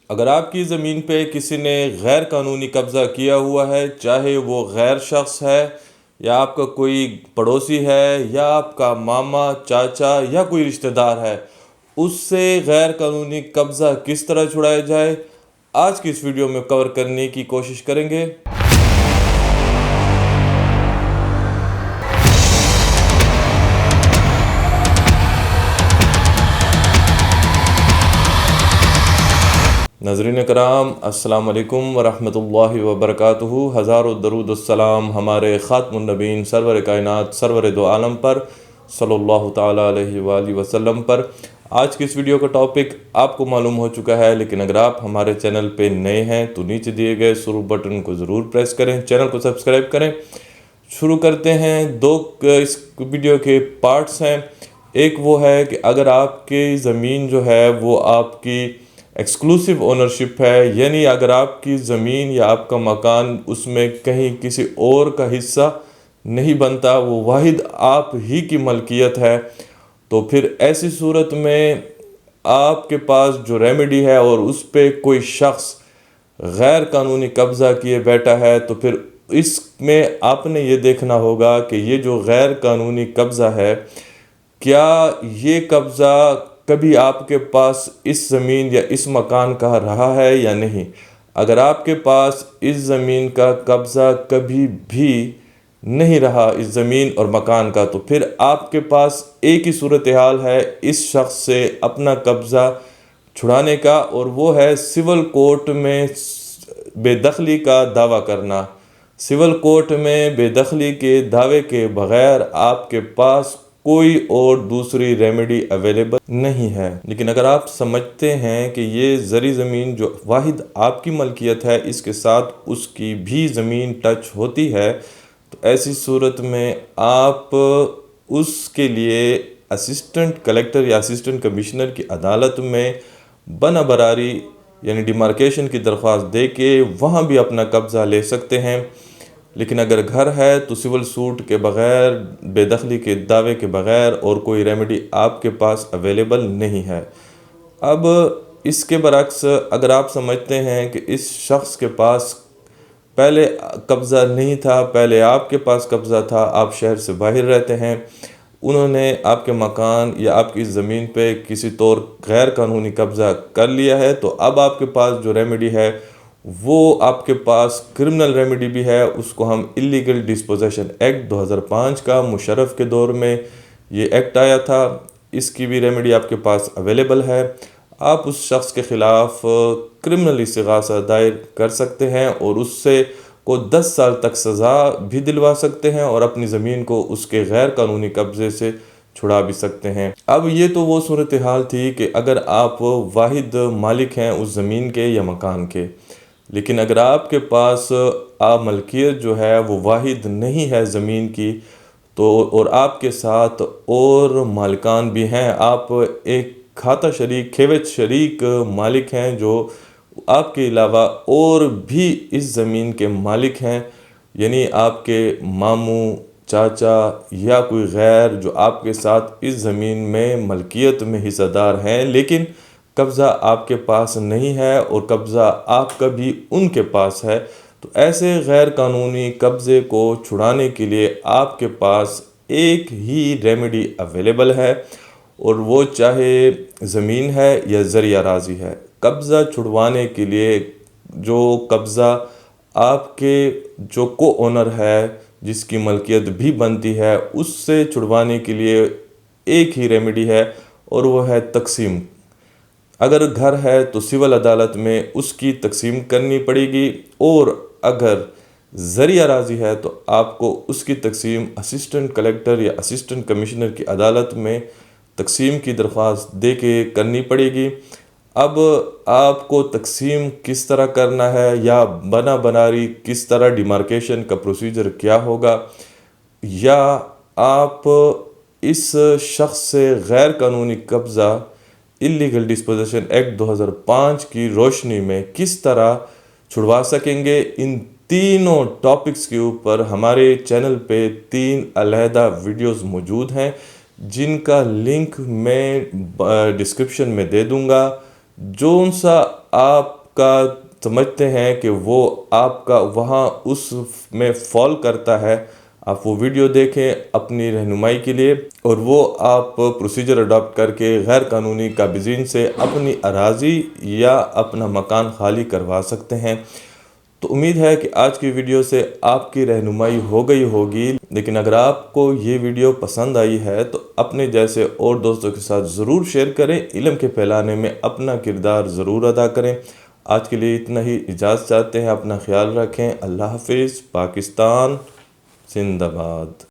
اگر آپ کی زمین پہ کسی نے غیر قانونی قبضہ کیا ہوا ہے، چاہے وہ غیر شخص ہے یا آپ کا کوئی پڑوسی ہے یا آپ کا ماما، چاچا یا کوئی رشتہ دار ہے، اس سے غیر قانونی قبضہ کس طرح چھڑایا جائے، آج کی اس ویڈیو میں کور کرنے کی کوشش کریں گے۔ ناظرین کرام، السلام علیکم ورحمۃ اللہ وبرکاتہ۔ ہزاروں درود السلام ہمارے خاتم النبیین سرور کائنات سرور دو عالم پر صلی اللہ تعالیٰ علیہ وآلہ وسلم پر۔ آج کی اس ویڈیو کا ٹاپک آپ کو معلوم ہو چکا ہے، لیکن اگر آپ ہمارے چینل پہ نئے ہیں تو نیچے دیے گئے سرخ بٹن کو ضرور پریس کریں، چینل کو سبسکرائب کریں۔ شروع کرتے ہیں۔ دو اس ویڈیو کے پارٹس ہیں۔ ایک وہ ہے کہ اگر آپ کی زمین جو ہے وہ آپ کی ایکسکلوسیو اونرشپ ہے، یعنی اگر آپ کی زمین یا آپ کا مکان اس میں کہیں کسی اور کا حصہ نہیں بنتا، وہ واحد آپ ہی کی ملکیت ہے، تو پھر ایسی صورت میں آپ کے پاس جو ریمیڈی ہے اور اس پہ کوئی شخص غیر قانونی قبضہ کیے بیٹھا ہے، تو پھر اس میں آپ نے یہ دیکھنا ہوگا کہ یہ جو غیر قانونی قبضہ ہے، کیا یہ قبضہ کبھی آپ کے پاس اس زمین یا اس مکان کا رہا ہے یا نہیں۔ اگر آپ کے پاس اس زمین کا قبضہ کبھی بھی نہیں رہا، اس زمین اور مکان کا، تو پھر آپ کے پاس ایک ہی صورتحال ہے اس شخص سے اپنا قبضہ چھڑانے کا، اور وہ ہے سول کورٹ میں بے دخلی کا دعویٰ کرنا۔ سول کورٹ میں بے دخلی کے دعوے کے بغیر آپ کے پاس کوئی اور دوسری ریمیڈی اویلیبل نہیں ہے۔ لیکن اگر آپ سمجھتے ہیں کہ یہ زرعی زمین جو واحد آپ کی ملکیت ہے، اس کے ساتھ اس کی بھی زمین ٹچ ہوتی ہے، تو ایسی صورت میں آپ اس کے لیے اسسٹنٹ کلیکٹر یا اسسٹنٹ کمشنر کی عدالت میں بنا براری یعنی ڈیمارکیشن کی درخواست دے کے وہاں بھی اپنا قبضہ لے سکتے ہیں۔ لیکن اگر گھر ہے تو سول سوٹ کے بغیر، بے دخلی کے دعوے کے بغیر اور کوئی ریمیڈی آپ کے پاس اویلیبل نہیں ہے۔ اب اس کے برعکس اگر آپ سمجھتے ہیں کہ اس شخص کے پاس پہلے قبضہ نہیں تھا، پہلے آپ کے پاس قبضہ تھا، آپ شہر سے باہر رہتے ہیں، انہوں نے آپ کے مکان یا آپ کی زمین پہ کسی طور غیر قانونی قبضہ کر لیا ہے، تو اب آپ کے پاس جو ریمیڈی ہے وہ آپ کے پاس کرمنل ریمیڈی بھی ہے۔ اس کو ہم اللیگل ڈسپوزیشن ایکٹ 2005 کا مشرف کے دور میں یہ ایکٹ آیا تھا، اس کی بھی ریمیڈی آپ کے پاس اویلیبل ہے۔ آپ اس شخص کے خلاف کرمنل استغاثہ دائر کر سکتے ہیں اور اس سے کو 10 سال تک سزا بھی دلوا سکتے ہیں اور اپنی زمین کو اس کے غیر قانونی قبضے سے چھڑا بھی سکتے ہیں۔ اب یہ تو وہ صورتحال تھی کہ اگر آپ واحد مالک ہیں اس زمین کے یا مکان کے، لیکن اگر آپ کے پاس ملکیت جو ہے وہ واحد نہیں ہے زمین کی، تو اور آپ کے ساتھ اور مالکان بھی ہیں، آپ ایک کھاتا شریک کھیوت شریک مالک ہیں جو آپ کے علاوہ اور بھی اس زمین کے مالک ہیں، یعنی آپ کے ماموں، چاچا یا کوئی غیر جو آپ کے ساتھ اس زمین میں ملکیت میں حصہ دار ہیں، لیکن قبضہ آپ کے پاس نہیں ہے اور قبضہ آپ کا بھی ان کے پاس ہے، تو ایسے غیر قانونی قبضے کو چھڑانے کے لیے آپ کے پاس ایک ہی ریمیڈی اویلیبل ہے، اور وہ چاہے زمین ہے یا زرعی اراضی ہے۔ قبضہ چھڑوانے کے لیے جو قبضہ آپ کے جو کو اونر ہے، جس کی ملکیت بھی بنتی ہے، اس سے چھڑوانے کے لیے ایک ہی ریمیڈی ہے، اور وہ ہے تقسیم۔ اگر گھر ہے تو سول عدالت میں اس کی تقسیم کرنی پڑے گی، اور اگر زرعی اراضی ہے تو آپ کو اس کی تقسیم اسسٹنٹ کلیکٹر یا اسسٹنٹ کمشنر کی عدالت میں تقسیم کی درخواست دے کے کرنی پڑے گی۔ اب آپ کو تقسیم کس طرح کرنا ہے یا بنا بناری کس طرح ڈیمارکیشن کا پروسیجر کیا ہوگا، یا آپ اس شخص سے غیر قانونی قبضہ اللیگل ڈسپوزیشن ایکٹ 2005 کی روشنی میں کس طرح چھڑوا سکیں گے، ان تینوں ٹاپکس کے اوپر ہمارے چینل پہ 3 علیحدہ ویڈیوز موجود ہیں، جن کا لنک میں ڈسکرپشن میں دے دوں گا۔ جو سا آپ کا سمجھتے ہیں کہ وہ آپ کا وہاں اس میں فال کرتا ہے، آپ وہ ویڈیو دیکھیں اپنی رہنمائی کے لیے، اور وہ آپ پروسیجر اڈاپٹ کر کے غیر قانونی قابضین سے اپنی اراضی یا اپنا مکان خالی کروا سکتے ہیں۔ تو امید ہے کہ آج کی ویڈیو سے آپ کی رہنمائی ہو گئی ہوگی، لیکن اگر آپ کو یہ ویڈیو پسند آئی ہے تو اپنے جیسے اور دوستوں کے ساتھ ضرور شیئر کریں، علم کے پھیلانے میں اپنا کردار ضرور ادا کریں۔ آج کے لیے اتنا ہی، اجازت چاہتے ہیں، اپنا خیال رکھیں۔ اللہ حافظ۔ پاکستان زندہ باد۔